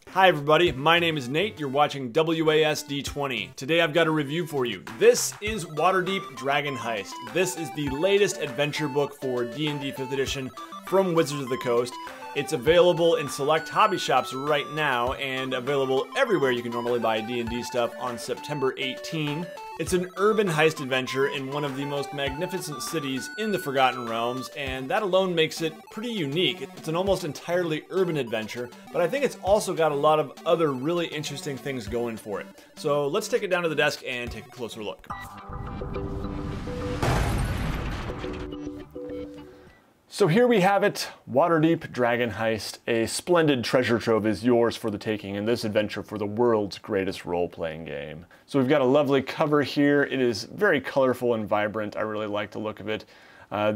Hi everybody, my name is Nate, you're watching WASD20. Today I've got a review for you. This is Waterdeep Dragon Heist. This is the latest adventure book for D&D 5th edition from Wizards of the Coast. It's available in select hobby shops right now and available everywhere you can normally buy D&D stuff on September 18. It's an urban heist adventure in one of the most magnificent cities in the Forgotten Realms, and that alone makes it pretty unique. It's an almost entirely urban adventure, but I think it's also got a lot of other really interesting things going for it. So let's take it down to the desk and take a closer look. So here we have it, Waterdeep Dragon Heist. A splendid treasure trove is yours for the taking in this adventure for the world's greatest role-playing game. So we've got a lovely cover here. It is very colorful and vibrant. I really like the look of it.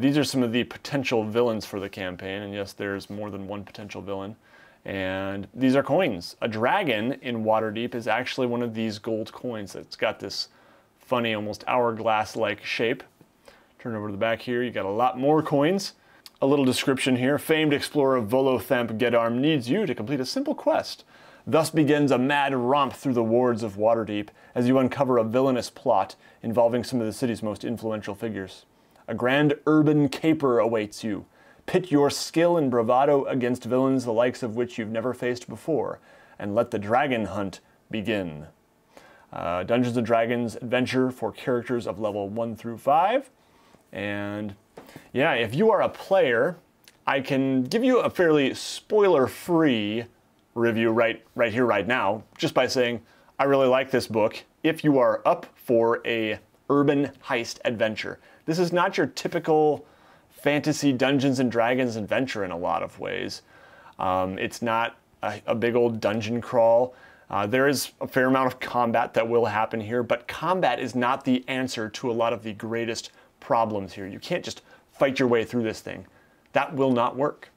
These are some of the potential villains for the campaign, and yes, there's more than one potential villain. And these are coins. A dragon in Waterdeep is actually one of these gold coins. It's got this funny, almost hourglass-like shape. Turn over to the back here, you got a lot more coins. A little description here. Famed explorer Volothamp Gedarm needs you to complete a simple quest. Thus begins a mad romp through the wards of Waterdeep as you uncover a villainous plot involving some of the city's most influential figures. A grand urban caper awaits you. Pit your skill and bravado against villains the likes of which you've never faced before, and let the dragon hunt begin. Dungeons & Dragons adventure for characters of level 1 through 5. And yeah, if you are a player, I can give you a fairly spoiler-free review right here, right now, just by saying, I really like this book. If you are up for a urban heist adventure. This is not your typical fantasy Dungeons & Dragons adventure in a lot of ways. It's not a big old dungeon crawl. There is a fair amount of combat that will happen here, but combat is not the answer to a lot of the greatest problems here. You can't just fight your way through this thing. That will not work.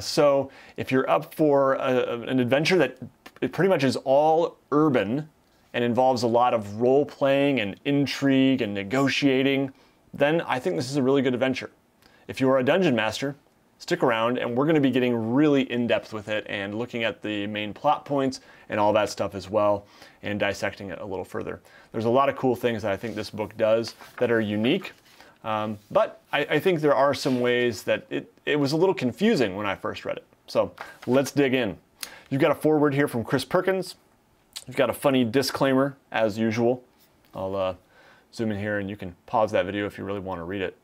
So if you're up for an adventure that it pretty much is all urban and involves a lot of role-playing and intrigue and negotiating, then I think this is a really good adventure. If you are a dungeon master, stick around and we're going to be getting really in-depth with it and looking at the main plot points and all that stuff as well and dissecting it a little further. There's a lot of cool things that I think this book does that are unique, but I think there are some ways that it was a little confusing when I first read it. So let's dig in. You've got a foreword here from Chris Perkins. You've got a funny disclaimer as usual. I'll zoom in here and you can pause that video if you really want to read it.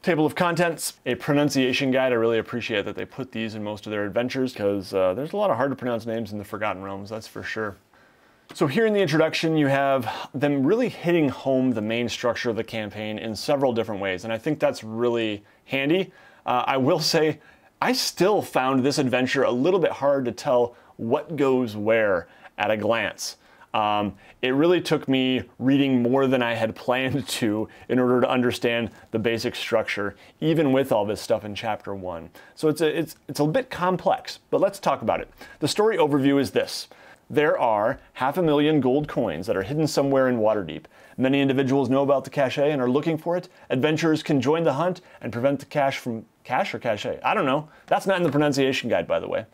Table of contents, a pronunciation guide. I really appreciate that they put these in most of their adventures because there's a lot of hard to pronounce names in the Forgotten Realms, that's for sure. So here in the introduction, you have them really hitting home the main structure of the campaign in several different ways, and I think that's really handy. I will say, I still found this adventure a little bit hard to tell what goes where at a glance. It really took me reading more than I had planned to in order to understand the basic structure, even with all this stuff in Chapter 1. So it's a bit complex, but let's talk about it. The story overview is this. There are 500,000 gold coins that are hidden somewhere in Waterdeep. Many individuals know about the cache and are looking for it. Adventurers can join the hunt and prevent the cache from... Cache or cache? I don't know. That's not in the pronunciation guide, by the way.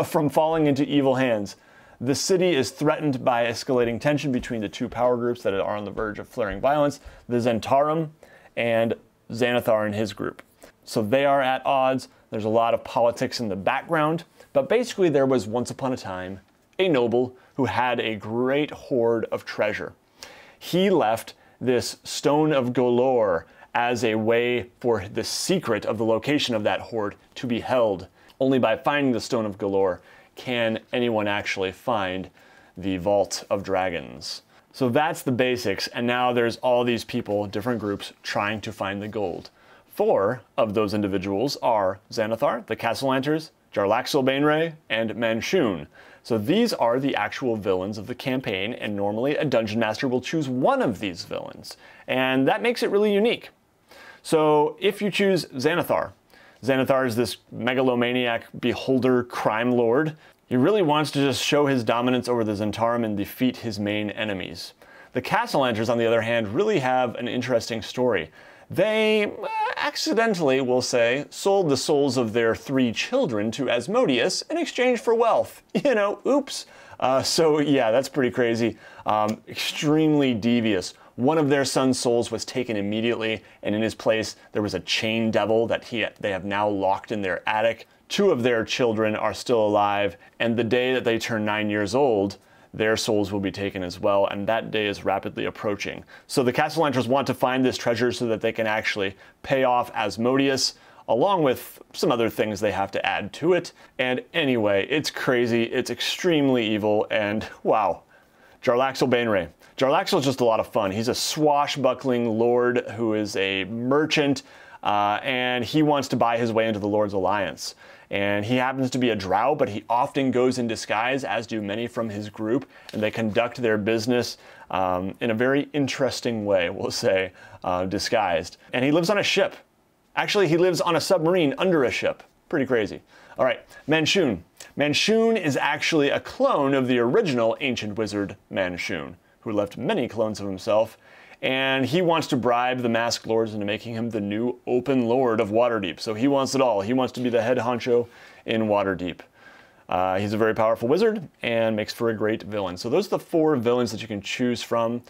From falling into evil hands. The city is threatened by escalating tension between the two power groups that are on the verge of flaring violence, the Zentarum and Xanathar and his group. So they are at odds. There's a lot of politics in the background, but basically there was once upon a time a noble who had a great hoard of treasure. He left this Stone of Golor as a way for the secret of the location of that hoard to be held. Only by finding the Stone of Golor can anyone actually find the Vault of Dragons. So that's the basics, and now there's all these people, different groups, trying to find the gold. 4 of those individuals are Xanathar, the Castellanters, Jarlaxle Bainray, and Manchun. So these are the actual villains of the campaign, and normally a dungeon master will choose one of these villains, and that makes it really unique. So if you choose Xanathar, Xanathar is this megalomaniac beholder crime lord. He really wants to just show his dominance over the Zentarum and defeat his main enemies. The Castellanters, on the other hand, really have an interesting story. They accidentally, we'll say, sold the souls of their 3 children to Asmodeus in exchange for wealth. You know, oops. So yeah, that's pretty crazy. Extremely devious. One of their son's souls was taken immediately, and in his place there was a chain devil that they have now locked in their attic. 2 of their children are still alive, and the day that they turn 9 years old, their souls will be taken as well, and that day is rapidly approaching. So the Castellantres want to find this treasure so that they can actually pay off Asmodeus, along with some other things they have to add to it. And anyway, it's crazy, it's extremely evil, and wow. Jarlaxle Bainray. Jarlaxle is just a lot of fun. He's a swashbuckling lord who is a merchant, and he wants to buy his way into the Lord's Alliance. And he happens to be a drow, but he often goes in disguise, as do many from his group, and they conduct their business in a very interesting way, we'll say, disguised. And he lives on a ship. Actually, he lives on a submarine under a ship. Pretty crazy. All right, Manshoon. Manshoon is actually a clone of the original ancient wizard Manshoon, who left many clones of himself. And he wants to bribe the masked lords into making him the new open lord of Waterdeep. So he wants it all. He wants to be the head honcho in Waterdeep. He's a very powerful wizard and makes for a great villain. So those are the 4 villains that you can choose from.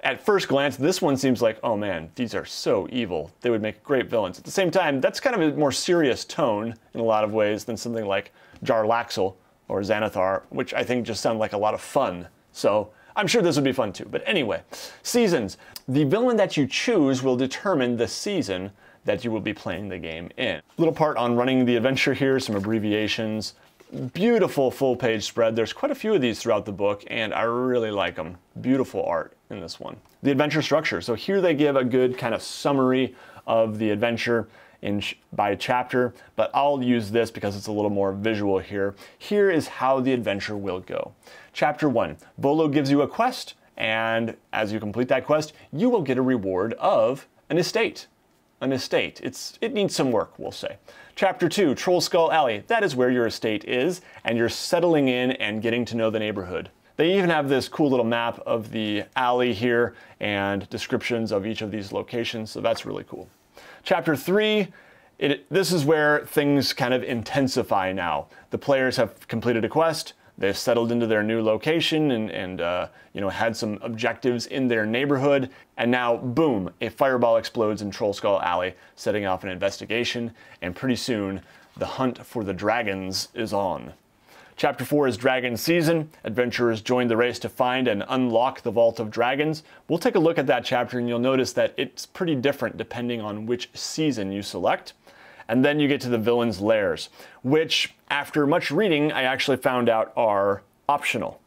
At first glance, this one seems like, oh man, these are so evil. They would make great villains. At the same time, that's kind of a more serious tone in a lot of ways than something like Jarlaxle or Xanathar, which I think just sound like a lot of fun. So I'm sure this would be fun too. But anyway, seasons. The villain that you choose will determine the season that you will be playing the game in. Little part on running the adventure here, some abbreviations. Beautiful full-page spread. There's quite a few of these throughout the book, and I really like them. Beautiful art in this one. The adventure structure. So here they give a good kind of summary of the adventure by chapter, but I'll use this because it's a little more visual here. Here is how the adventure will go. Chapter 1, Volo gives you a quest, and as you complete that quest, you will get a reward of an estate. An estate. It needs some work, we'll say. Chapter 2, Troll Skull Alley. That is where your estate is, and you're settling in and getting to know the neighborhood. They even have this cool little map of the alley here and descriptions of each of these locations, so that's really cool. Chapter 3, this is where things kind of intensify now. The players have completed a quest, they've settled into their new location and you know, had some objectives in their neighborhood, and now, boom, a fireball explodes in Troll Skull Alley, setting off an investigation, and pretty soon, the hunt for the dragons is on. Chapter 4 is Dragon Season. Adventurers join the race to find and unlock the Vault of Dragons. We'll take a look at that chapter, and you'll notice that it's pretty different depending on which season you select. And then you get to the villains' lairs, which, after much reading, I actually found out are optional.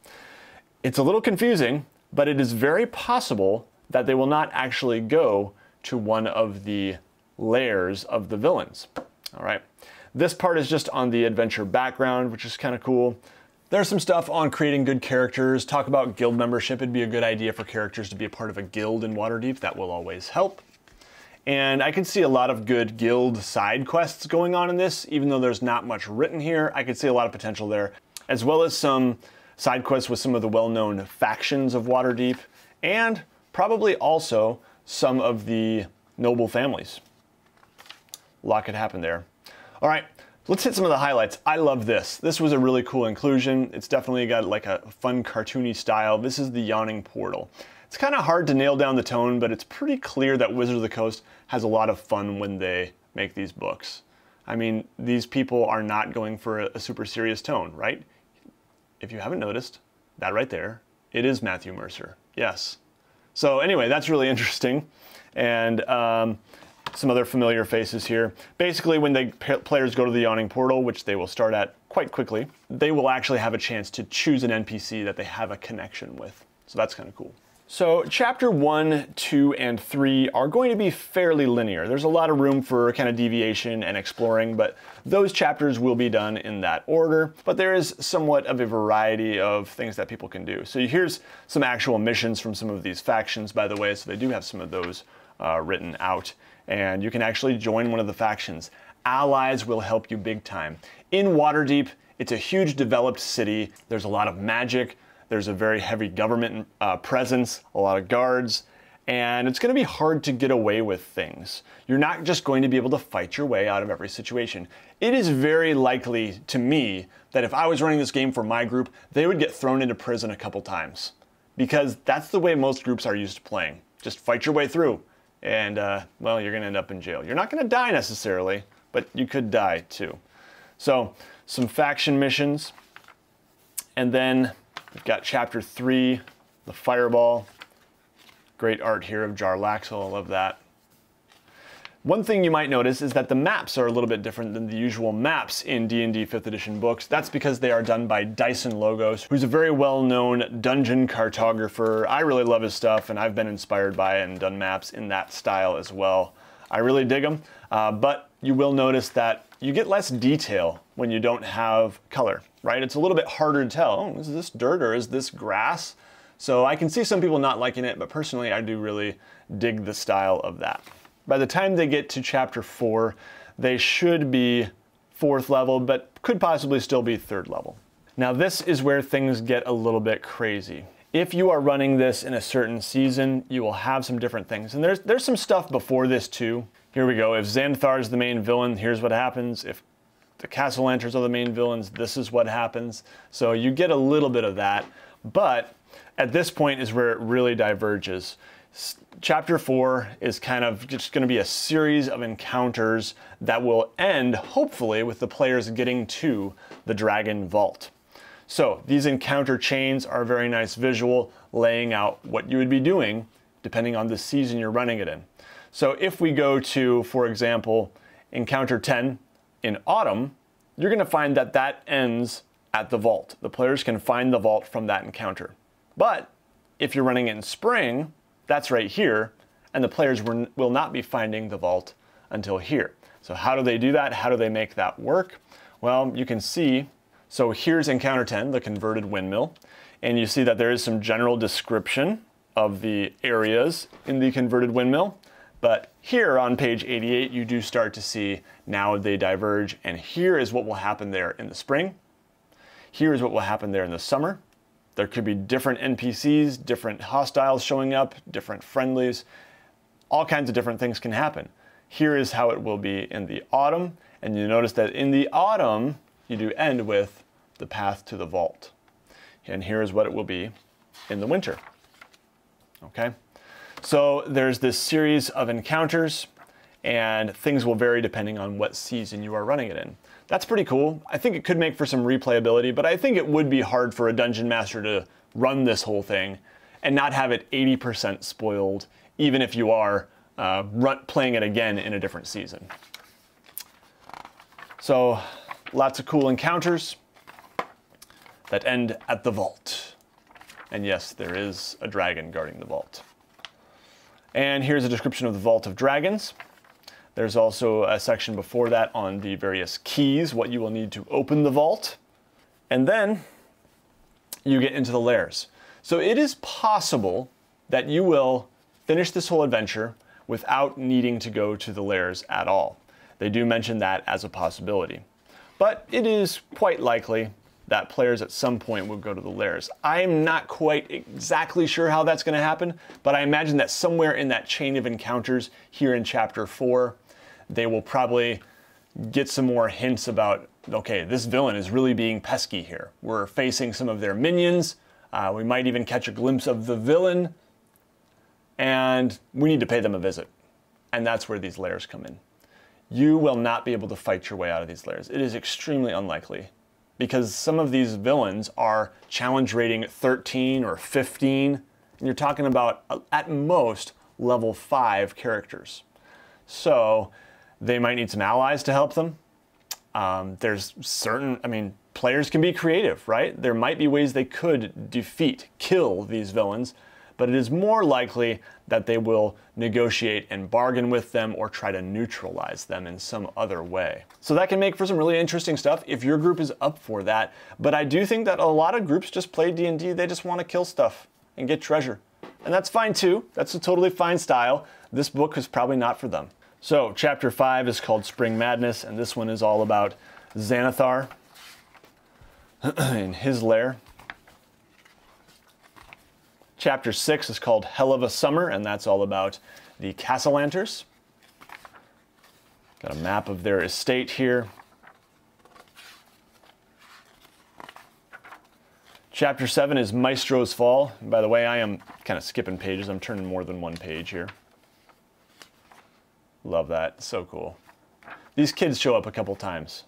It's a little confusing, but it is very possible that they will not actually go to one of the lairs of the villains. All right. This part is just on the adventure background, which is kind of cool. There's some stuff on creating good characters, talk about guild membership. It'd be a good idea for characters to be a part of a guild in Waterdeep. That will always help. And I can see a lot of good guild side quests going on in this, even though there's not much written here. I could see a lot of potential there, as well as some side quests with some of the well-known factions of Waterdeep, and probably also some of the noble families. A lot could happen there. All right, let's hit some of the highlights. I love this. This was a really cool inclusion. It's definitely got like a fun cartoony style. This is the Yawning Portal. It's kind of hard to nail down the tone, but it's pretty clear that Wizards of the Coast has a lot of fun when they make these books. I mean, these people are not going for a super serious tone, right? If you haven't noticed, that right there, it is Matthew Mercer. Yes. So anyway, that's really interesting. And some other familiar faces here. Basically, when the players go to the Yawning Portal, which they will start at quite quickly, they will actually have a chance to choose an NPC that they have a connection with. So that's kind of cool. So chapter 1, 2, and 3 are going to be fairly linear. There's a lot of room for kind of deviation and exploring, but those chapters will be done in that order. But there is somewhat of a variety of things that people can do. So here's some actual missions from some of these factions, by the way, so they do have some of those written out. And you can actually join one of the factions. Allies will help you big time. In Waterdeep, it's a huge developed city. There's a lot of magic. There's a very heavy government presence, a lot of guards, and it's going to be hard to get away with things. You're not just going to be able to fight your way out of every situation. It is very likely to me that if I was running this game for my group, they would get thrown into prison a couple times, because that's the way most groups are used to playing. Just fight your way through, and well, you're going to end up in jail. You're not going to die necessarily, but you could die too. So some faction missions, and then we've got Chapter 3, the Fireball. Great art here of Jarlaxle, I love that. One thing you might notice is that the maps are a little bit different than the usual maps in D&D 5th edition books. That's because they are done by Dyson Logos, who's a very well-known dungeon cartographer. I really love his stuff, and I've been inspired by it and done maps in that style as well. I really dig them, but you will notice that you get less detail when you don't have color, right? It's a little bit harder to tell, oh, is this dirt or is this grass? So I can see some people not liking it, but personally I do really dig the style of that. By the time they get to Chapter 4, they should be 4th level, but could possibly still be 3rd level. Now this is where things get a little bit crazy. If you are running this in a certain season, you will have some different things. And there's some stuff before this too. Here we go. If Xanathar is the main villain, here's what happens. If the Castle Lanterns are the main villains, this is what happens. So you get a little bit of that, but at this point is where it really diverges. Chapter 4 is kind of just going to be a series of encounters that will end, hopefully, with the players getting to the Dragon Vault. So these encounter chains are a very nice visual, laying out what you would be doing depending on the season you're running it in. So if we go to, for example, Encounter 10 in Autumn, you're going to find that that ends at the vault. The players can find the vault from that encounter. But if you're running it in Spring, that's right here, and the players will not be finding the vault until here. So how do they do that? How do they make that work? Well, you can see, so here's Encounter 10, the converted windmill, and you see that there is some general description of the areas in the converted windmill. But here on page 88, you do start to see now they diverge, and here is what will happen there in the spring. Here is what will happen there in the summer. There could be different NPCs, different hostiles showing up, different friendlies. All kinds of different things can happen. Here is how it will be in the autumn, and you notice that in the autumn, you do end with the path to the vault. And here is what it will be in the winter. Okay? So there's this series of encounters, and things will vary depending on what season you are running it in. That's pretty cool. I think it could make for some replayability, but I think it would be hard for a dungeon master to run this whole thing and not have it 80% spoiled, even if you are playing it again in a different season. So lots of cool encounters that end at the vault. And yes, there is a dragon guarding the vault. And here's a description of the Vault of Dragons. There's also a section before that on the various keys, what you will need to open the vault. And then you get into the lairs. So it is possible that you will finish this whole adventure without needing to go to the lairs at all. They do mention that as a possibility. But it is quite likely that players at some point will go to the lairs. I'm not quite exactly sure how that's going to happen, but I imagine that somewhere in that chain of encounters here in Chapter 4, they will probably get some more hints about, okay, this villain is really being pesky here. We're facing some of their minions. We might even catch a glimpse of the villain, and we need to pay them a visit. And that's where these lairs come in. You will not be able to fight your way out of these lairs. It is extremely unlikely, because some of these villains are challenge rating 13 or 15, and you're talking about, at most, level 5 characters. So they might need some allies to help them. There's certain, players can be creative, right? There might be ways they could kill these villains, but it is more likely that they will negotiate and bargain with them or try to neutralize them in some other way. So that can make for some really interesting stuff if your group is up for that. But I do think that a lot of groups just play D&D, they just want to kill stuff and get treasure. And that's fine too. That's a totally fine style. This book is probably not for them. So Chapter 5 is called Spring Madness, and this one is all about Xanathar in his lair. Chapter 6 is called Hell of a Summer, and that's all about the Castlanters. Got a map of their estate here. Chapter 7 is Maestro's Fall. And by the way, I am kind of skipping pages. I'm turning more than one page here. Love that. So cool. These kids show up a couple times.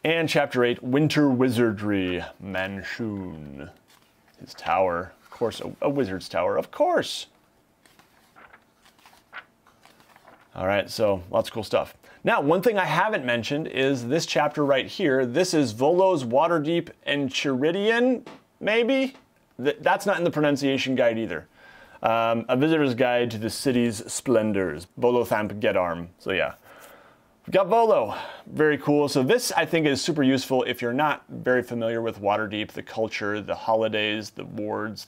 And Chapter 8, Winter Wizardry, Manshoon. His tower. Of course, a wizard's tower. Of course! All right, so lots of cool stuff. Now, one thing I haven't mentioned is this chapter right here. This is Volo's Waterdeep Enchiridion, maybe? That's not in the pronunciation guide either. A visitor's guide to the city's splendors. Volothamp Gedarm. So yeah, we've got Volo. Very cool. So this, I think, is super useful if you're not very familiar with Waterdeep, the culture, the holidays, the wards,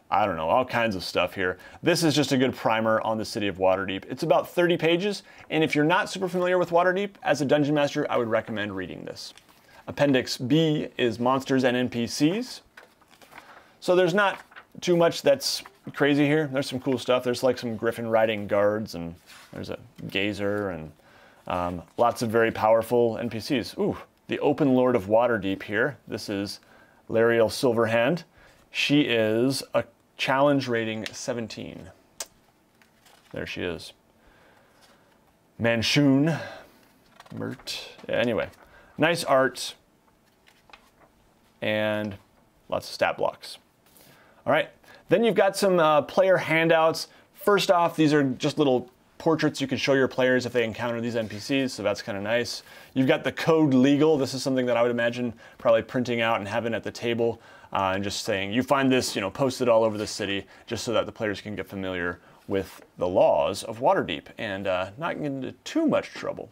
I don't know, all kinds of stuff here. This is just a good primer on the city of Waterdeep. It's about 30 pages, and if you're not super familiar with Waterdeep, as a dungeon master, I would recommend reading this. Appendix B is monsters and NPCs. So there's not too much that's crazy here. There's some cool stuff. There's like some griffin riding guards, and there's a gazer, and lots of very powerful NPCs. Ooh, the Open Lord of Waterdeep here. This is Lariel Silverhand. She is a challenge rating 17. There she is. Manshoon. Mert. Anyway, nice art. And lots of stat blocks. All right, then you've got some player handouts. First off, these are just little portraits you can show your players if they encounter these NPCs, so that's kind of nice. You've got the code legal. This is something that I would imagine probably printing out and having at the table and just saying, you find this, posted all over the city, just so that the players can get familiar with the laws of Waterdeep and not get into too much trouble.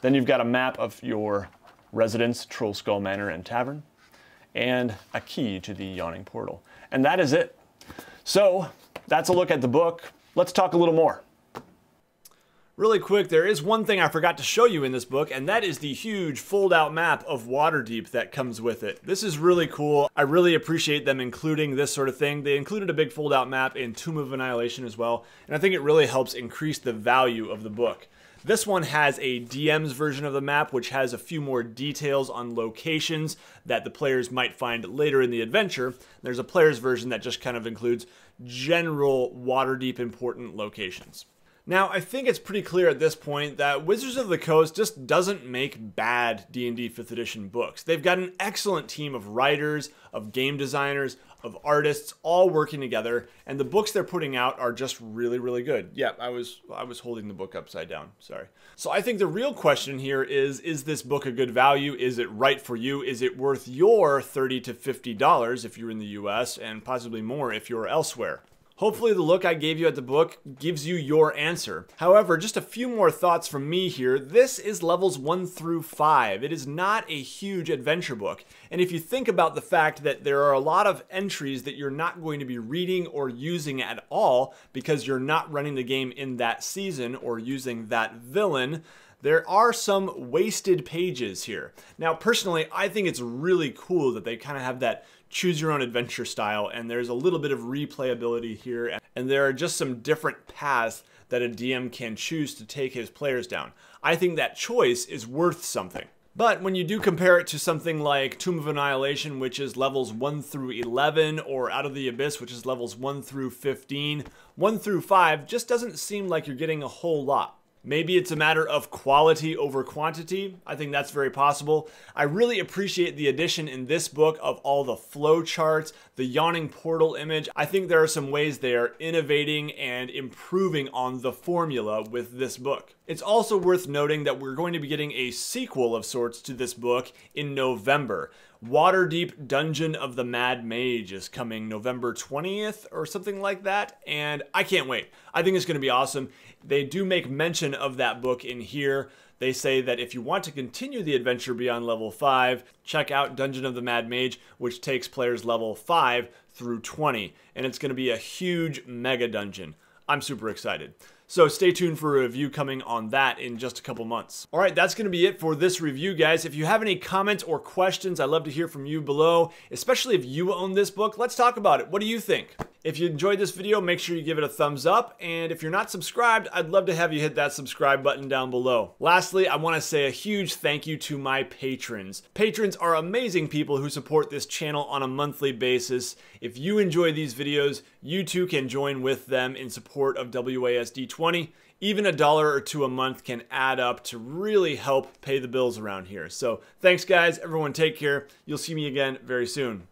Then you've got a map of your residence, Troll Skull Manor and Tavern, and a key to the Yawning Portal. And that is it. So that's a look at the book. Let's talk a little more. Really quick, there is one thing I forgot to show you in this book, and that is the huge fold-out map of Waterdeep that comes with it. This is really cool. I really appreciate them including this sort of thing. They included a big fold-out map in Tomb of Annihilation as well, and I think it really helps increase the value of the book. This one has a DM's version of the map, which has a few more details on locations that the players might find later in the adventure. There's a player's version that just kind of includes general Waterdeep important locations. Now, I think it's pretty clear at this point that Wizards of the Coast just doesn't make bad D&D 5th edition books. They've got an excellent team of writers, of game designers, of artists, all working together, and the books they're putting out are just really, really good. Yeah, I was holding the book upside down, sorry. So I think the real question here is this book a good value? Is it right for you? Is it worth your $30 to $50 if you're in the US, and possibly more if you're elsewhere? Hopefully the look I gave you at the book gives you your answer. However, just a few more thoughts from me here. This is levels 1 through 5. It is not a huge adventure book. And if you think about the fact that there are a lot of entries that you're not going to be reading or using at all because you're not running the game in that season or using that villain, there are some wasted pages here. Now, personally, I think it's really cool that they kind of have that choose your own adventure style, and there's a little bit of replayability here, and there are just some different paths that a DM can choose to take his players down. I think that choice is worth something. But when you do compare it to something like Tomb of Annihilation, which is levels 1 through 11, or Out of the Abyss, which is levels 1 through 15, 1 through 5 just doesn't seem like you're getting a whole lot. Maybe it's a matter of quality over quantity. I think that's very possible. I really appreciate the addition in this book of all the flow charts, the Yawning Portal image. I think there are some ways they are innovating and improving on the formula with this book. It's also worth noting that we're going to be getting a sequel of sorts to this book in November. Waterdeep Dungeon of the Mad Mage is coming November 20th or something like that, and I can't wait. I think it's going to be awesome. They do make mention of that book in here. They say that if you want to continue the adventure beyond level 5, check out Dungeon of the Mad Mage, which takes players level 5 through 20, and it's going to be a huge mega dungeon. I'm super excited. So stay tuned for a review coming on that in just a couple months. All right, that's going to be it for this review, guys. If you have any comments or questions, I'd love to hear from you below, especially if you own this book. Let's talk about it. What do you think? If you enjoyed this video, make sure you give it a thumbs up. And if you're not subscribed, I'd love to have you hit that subscribe button down below. Lastly, I want to say a huge thank you to my patrons. Patrons are amazing people who support this channel on a monthly basis. If you enjoy these videos, you too can join with them in support of WASD20. Even $1 or $2 a month can add up to really help pay the bills around here. So thanks, guys. Everyone take care. You'll see me again very soon.